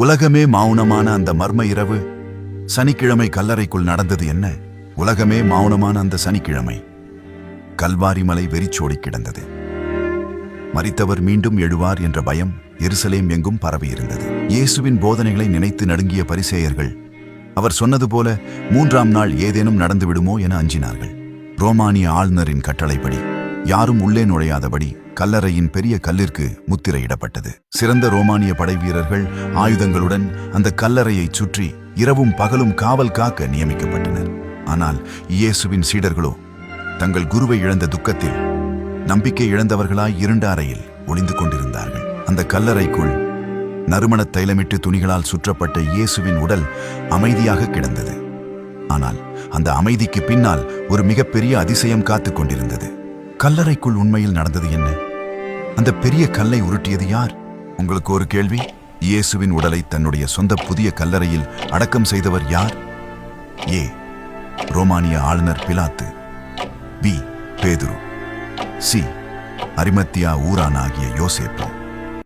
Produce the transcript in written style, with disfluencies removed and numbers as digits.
உலகமே மௌனமான அந்த மர்ம இரவு. சனிக்கிழமை கல்லறைக்குள் நடந்தது என்ன? உலகமே மௌனமான அந்த சனிக்கிழமை கல்வாரி மலை வெறிச்சோடி கிடந்தது. மரித்தவர் மீண்டும் எழுவார் என்ற பயம் எருசலேம் எங்கும் பரவியிருந்தது. இயேசுவின் போதனைகளை நினைத்து நடுங்கிய பரிசேயர்கள் அவர் சொன்னது போல 3ஆம் நாள் ஏதேனும் நடந்துவிடுமோ என அஞ்சினார்கள். ரோமானிய ஆளுநரின் கட்டளைப்படி யாரும் உள்ளே நுழையாதபடி கல்லறையின் பெரிய கல்லிற்கு முத்திரையிடப்பட்டது. சிறந்த ரோமானிய படை வீரர்கள் ஆயுதங்களுடன் அந்த கல்லறையை சுற்றி இரவும் பகலும் காவல் காக்க நியமிக்கப்பட்டனர். ஆனால் இயேசுவின் சீடர்களோ தங்கள் குருவை இழந்த துக்கத்தில் நம்பிக்கை இழந்தவர்களாய் இருண்ட அறையில் ஒளிந்து கொண்டிருந்தார்கள். அந்த கல்லறைக்குள் நறுமணத் தைலமிட்டு துணிகளால் சுற்றப்பட்ட இயேசுவின் உடல் அமைதியாக கிடந்தது. ஆனால் அந்த அமைதிக்கு பின்னால் ஒரு மிகப்பெரிய அதிசயம் காத்துக் கொண்டிருந்தது. கல்லறைக்குள் உண்மையில் நடந்தது என்ன? அந்த பெரிய கல்லை உருட்டியது யார்? உங்களுக்கு ஒரு கேள்வி. இயேசுவின் உடலை தன்னுடைய சொந்த புதிய கல்லறையில் அடக்கம் செய்தவர் யார்? ஏ. ரோமானிய ஆளுநர் பிலாத்து. பி. பேதுரு. சி. அரிமத்தியா ஊரானாகிய யோசேப்பு.